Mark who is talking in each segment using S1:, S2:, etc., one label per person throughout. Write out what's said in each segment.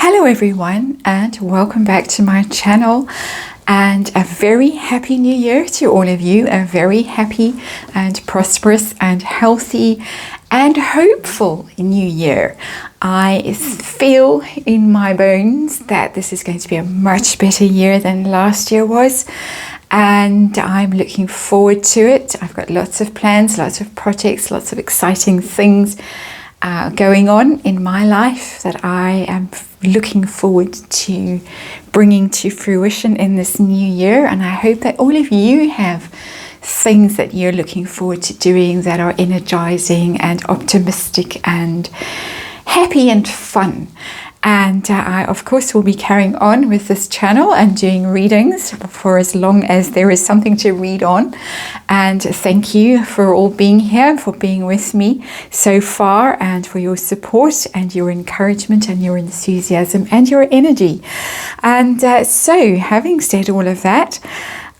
S1: Hello everyone, and welcome back to my channel, and a very happy new year to all of you. A very happy and prosperous and healthy and hopeful new year. I feel in my bones that this is going to be a much better year than last year was, and I'm looking forward to it. I've got lots of plans, lots of projects, lots of exciting things going on in my life that I am looking forward to bringing to fruition in this new year. And I hope that all of you have things that you're looking forward to doing that are energizing and optimistic and happy and fun. And I, of course, will be carrying on with this channel and doing readings for as long as there is something to read on. And thank you for all being here, for being with me so far, and for your support and your encouragement and your enthusiasm and your energy. And so, having said all of that,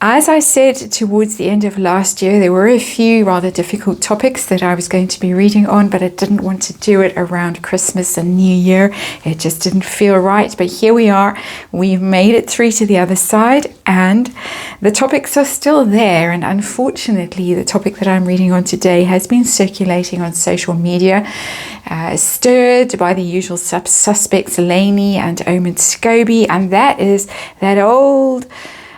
S1: as I said towards the end of last year, there were a few rather difficult topics that I was going to be reading on, but I didn't want to do it around Christmas and New Year. It just didn't feel right. But here we are. We've made it through to the other side, and the topics are still there. And unfortunately, the topic that I'm reading on today has been circulating on social media, stirred by the usual suspects, Lainey and Omid Scobie, and that is that old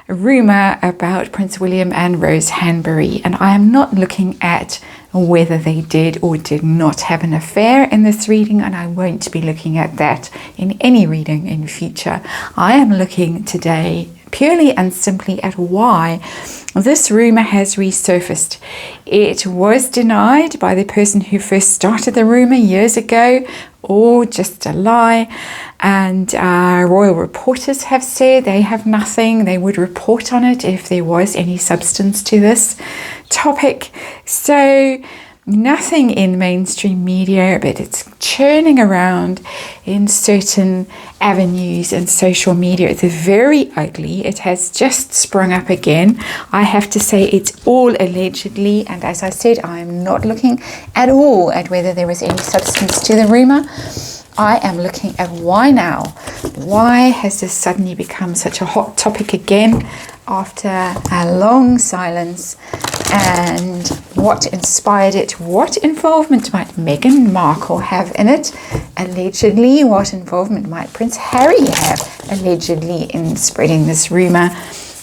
S1: rumour about Prince William and Rose Hanbury. And I am not looking at whether they did or did not have an affair in this reading, and I won't be looking at that in any reading in future. I am looking today purely and simply at why this rumour has resurfaced. It was denied by the person who first started the rumour years ago, or just a lie, and royal reporters have said they have nothing. They would report on it if there was any substance to this topic. So nothing in mainstream media, but it's churning around in certain avenues and social media. It's very ugly. It has just sprung up again. I have to say it's all allegedly, and as I said, I am not looking at all at whether there was any substance to the rumour. I am looking at why now. Why has this suddenly become such a hot topic again after a long silence? And what inspired it? What involvement might Meghan Markle have in it? Allegedly, what involvement might Prince Harry have allegedly in spreading this rumour?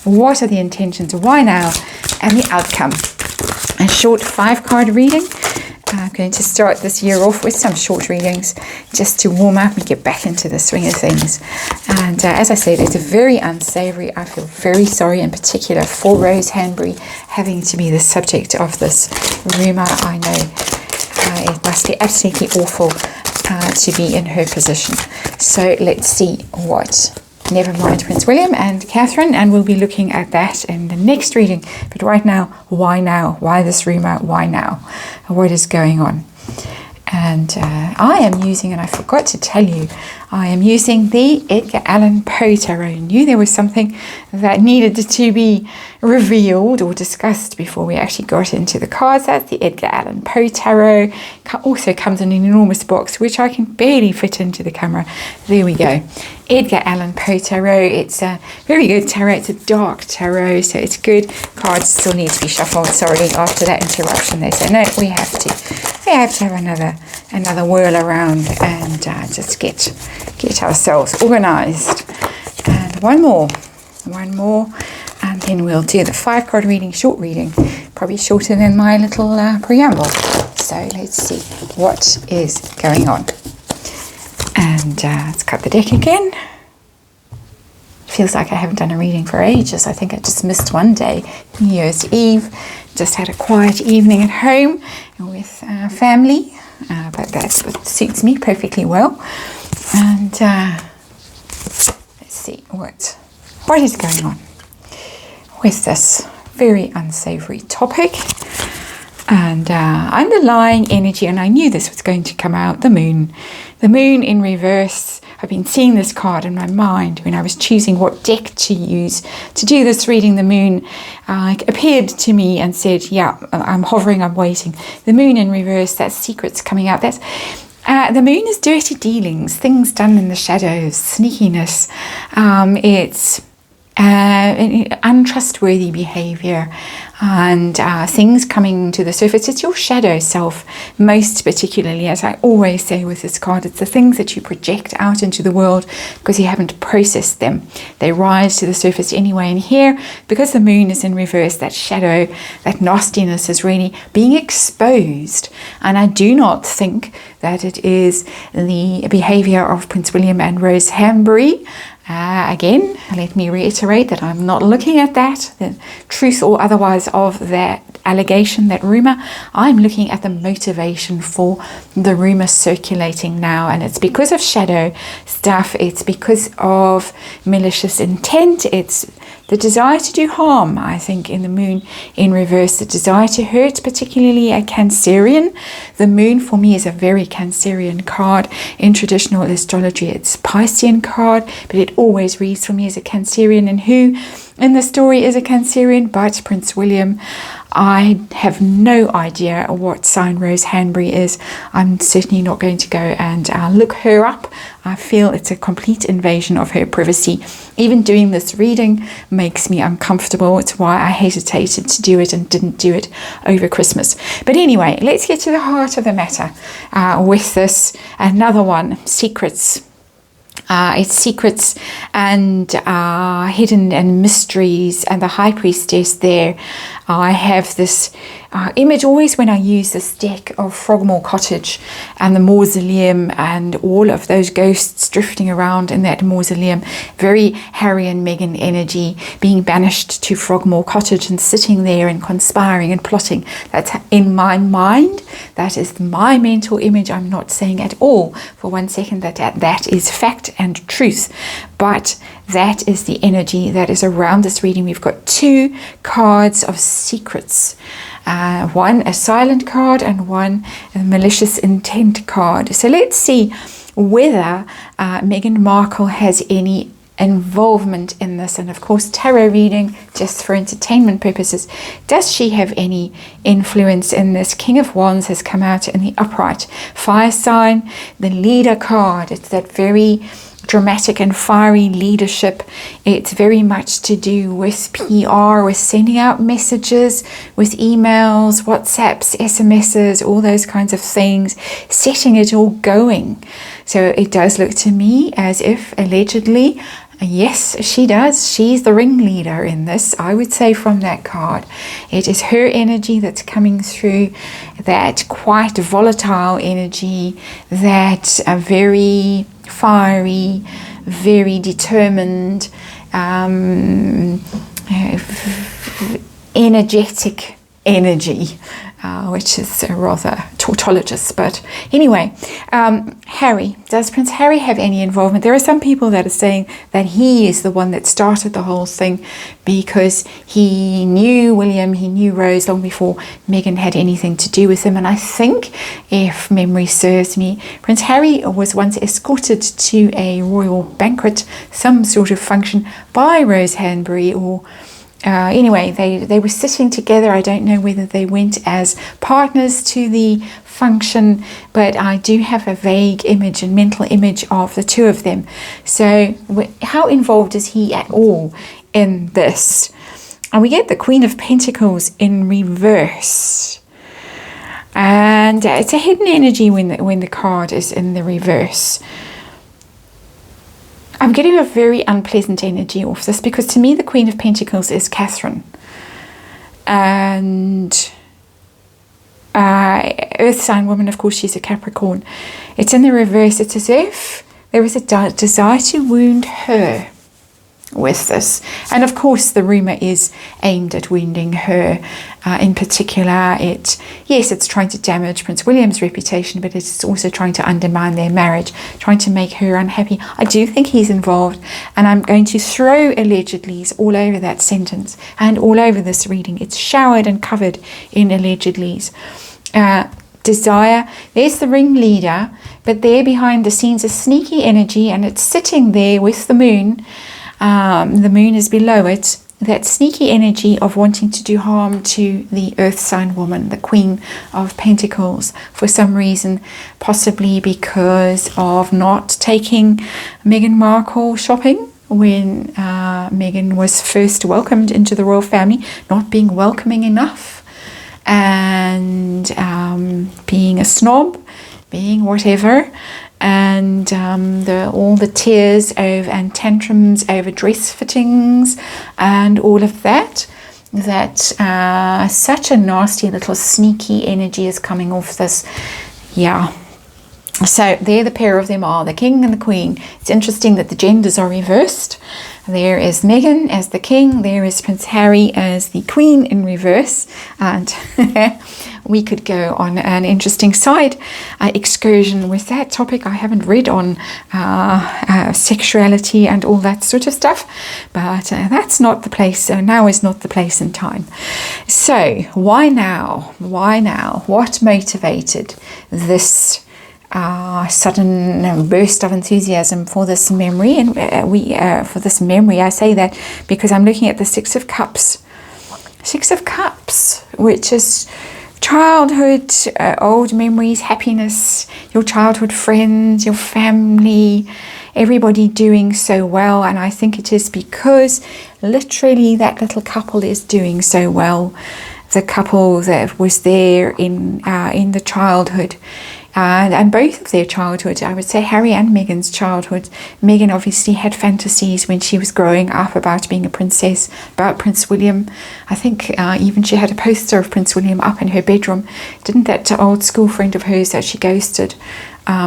S1: What are the intentions? Why now? And the outcome. A short 5-card reading. I'm going to start this year off with some short readings just to warm up and get back into the swing of things. And as I said, it's very unsavoury. I feel very sorry in particular for Rose Hanbury having to be the subject of this rumour. I know it must be absolutely awful to be in her position. So let's see what... Never mind Prince William and Catherine, and we'll be looking at that in the next reading. But right now, why now? Why this rumour? Why now? What is going on? And I am using, and I forgot to tell you, I am using the Edgar Allan Poe Tarot. I knew there was something that needed to be revealed or discussed before we actually got into the cards. That's the Edgar Allan Poe Tarot. Also comes in an enormous box, which I can barely fit into the camera. There we go. Edgar Allan Poe Tarot. It's a very good tarot. It's a dark tarot, so it's good. Cards still need to be shuffled. Sorry, after that interruption, they say no. We have to have another whirl around and just get ourselves organised. And one more, and then we'll do the 5-card reading, short reading, probably shorter than my little preamble. So let's see what is going on. And let's cut the deck again. Feels like I haven't done a reading for ages. I think I just missed one day, New Year's Eve. Just had a quiet evening at home with family, but that's what suits me perfectly well. And let's see what is going on with this very unsavoury topic. And underlying energy, and I knew this was going to come out, the moon in reverse. I've been seeing this card in my mind when I was choosing what deck to use to do this reading. The moon appeared to me and said, yeah, I'm hovering, I'm waiting. The moon in reverse, that secret's coming out. That's The moon is dirty dealings, things done in the shadows, sneakiness. It's untrustworthy behavior and things coming to the surface. It's your shadow self, most particularly, as I always say with this card. It's the things that you project out into the world because you haven't processed them. They rise to the surface anyway. And here, because the moon is in reverse, that shadow, that nastiness is really being exposed. And I do not think that it is the behavior of Prince William and Rose Hanbury. Again, let me reiterate that I'm not looking at that, the truth or otherwise of that allegation, that rumour. I'm looking at the motivation for the rumour circulating now, and it's because of shadow stuff. It's because of malicious intent. It's the desire to do harm, I think, in the moon in reverse, the desire to hurt, particularly a Cancerian. The moon for me is a very Cancerian card. In traditional astrology, it's Piscean card, but it always reads for me as a Cancerian. And who in the story is a Cancerian but Prince William? I have no idea what sign Rose Hanbury is. I'm certainly not going to go and look her up. I feel it's a complete invasion of her privacy. Even doing this reading makes me uncomfortable. It's why I hesitated to do it and didn't do it over Christmas. But anyway, let's get to the heart of the matter with this. Another one, secrets. It's secrets and hidden and mysteries, and the High Priestess there. I have this image always when I use this deck of Frogmore Cottage and the mausoleum and all of those ghosts drifting around in that mausoleum. Very Harry and Meghan energy, being banished to Frogmore Cottage and sitting there and conspiring and plotting. That's in my mind. That is my mental image. I'm not saying at all for 1 second that is fact and truth, but that is the energy that is around this reading. We've got 2 cards of secrets. One a silent card and one a malicious intent card. So let's see whether Meghan Markle has any involvement in this. And of course, tarot reading, just for entertainment purposes, does she have any influence in this? King of Wands has come out in the upright. Fire sign, the leader card. It's that very dramatic and fiery leadership. It's very much to do with PR, with sending out messages, with emails, WhatsApps, SMSs, all those kinds of things, setting it all going. So it does look to me as if allegedly, yes, she does. She's the ringleader in this, I would say, from that card. It is her energy that's coming through, that quite volatile energy, that very fiery, very determined, energetic energy, which is rather tautologous. But anyway, Harry, does Prince Harry have any involvement? There are some people that are saying that he is the one that started the whole thing because he knew William, he knew Rose long before Meghan had anything to do with him. And I think, if memory serves me, Prince Harry was once escorted to a royal banquet, some sort of function, by Rose Hanbury, or anyway, they were sitting together. I don't know whether they went as partners to the function, but I do have a vague image and mental image of the two of them. So how involved is he at all in this? And we get the Queen of Pentacles in reverse. And it's a hidden energy when the card is in the reverse. I'm getting a very unpleasant energy off this, because to me the Queen of Pentacles is Catherine. And Earth sign woman, of course, she's a Capricorn. It's in the reverse. It's as if there is a desire to wound her with this. And of course the rumour is aimed at wounding her in particular. It's trying to damage Prince William's reputation, but it's also trying to undermine their marriage, trying to make her unhappy. I do think he's involved, and I'm going to throw allegedlys all over that sentence and all over this reading. It's showered and covered in allegedlys. Desire, there's the ringleader, but there behind the scenes a sneaky energy, and it's sitting there with the moon. The moon is below it, that sneaky energy of wanting to do harm to the earth sign woman, the Queen of Pentacles, for some reason, possibly because of not taking Meghan Markle shopping when Meghan was first welcomed into the royal family, not being welcoming enough, and being a snob, being whatever, and all the tears over and tantrums over dress fittings and all of that, such a nasty little sneaky energy is coming off this. Yeah. So there the pair of them are, the king and the queen. It's interesting that the genders are reversed. There is Meghan as the king, there is Prince Harry as the queen in reverse, and we could go on an interesting side excursion with that topic. I haven't read on sexuality and all that sort of stuff, but that's not the place. So now is not the place and time. So why now? Why now? What motivated this sudden burst of enthusiasm for this memory? And for this memory, I say that because I'm looking at the Six of Cups. Six of Cups, which is childhood, old memories, happiness, your childhood friends, your family, everybody doing so well. And I think it is because literally that little couple is doing so well. The couple that was there in the childhood. And both of their childhood, I would say Harry and Meghan's childhood. Meghan obviously had fantasies when she was growing up about being a princess, about Prince William. I think even she had a poster of Prince William up in her bedroom. Didn't that old school friend of hers that she ghosted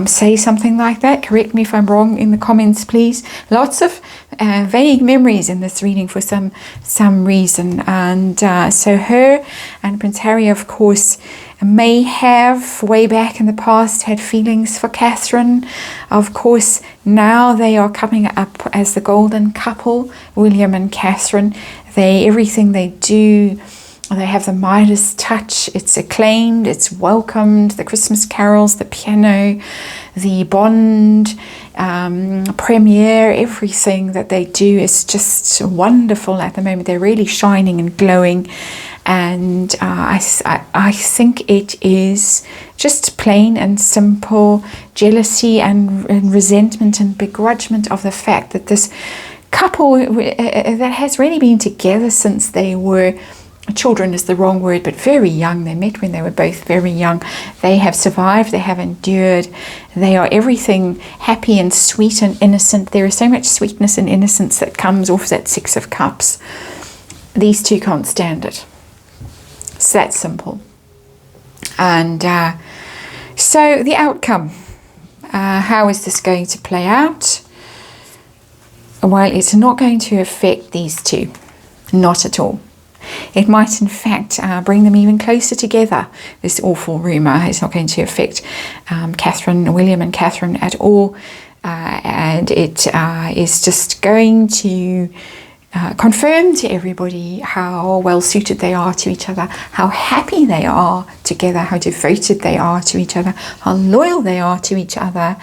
S1: say something like that? Correct me if I'm wrong in the comments, please. Lots of vague memories in this reading for some reason. And so her and Prince Harry, of course, may have way back in the past had feelings for Catherine. Of course, now they are coming up as the golden couple, William and Catherine. Everything they do, they have the Midas touch. It's acclaimed, it's welcomed. The Christmas carols, the piano, the Bond premiere, everything that they do is just wonderful at the moment. They're really shining and glowing. And I think it is just plain and simple jealousy and resentment and begrudgment of the fact that this couple that has really been together since they were children is the wrong word, but very young. They met when they were both very young. They have survived, they have endured, they are everything happy and sweet and innocent. There is so much sweetness and innocence that comes off that Six of Cups. These two can't stand it. It's that simple. And so the outcome, how is this going to play out? Well, it's not going to affect these two, not at all. It might in fact bring them even closer together. This awful rumour is not going to affect William and Catherine at all, and it is just going to confirm to everybody how well suited they are to each other, how happy they are together, how devoted they are to each other, how loyal they are to each other,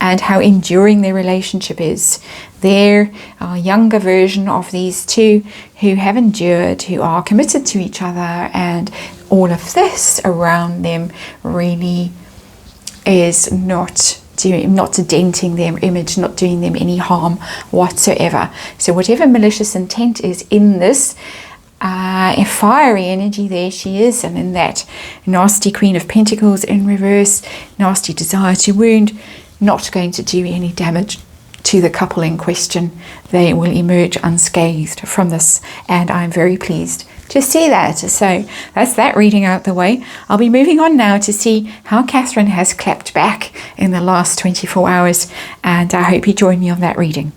S1: and how enduring their relationship is. They're a younger version of these two who have endured, who are committed to each other, and all of this around them really is not denting their image, not doing them any harm whatsoever. So whatever malicious intent is in this fiery energy, there she is, and in that nasty Queen of Pentacles in reverse, nasty desire to wound, not going to do any damage to the couple in question. They will emerge unscathed from this, and I'm very pleased to see that. So that's that reading out the way. I'll be moving on now to see how Catherine has clapped back in the last 24 hours, and I hope you join me on that reading.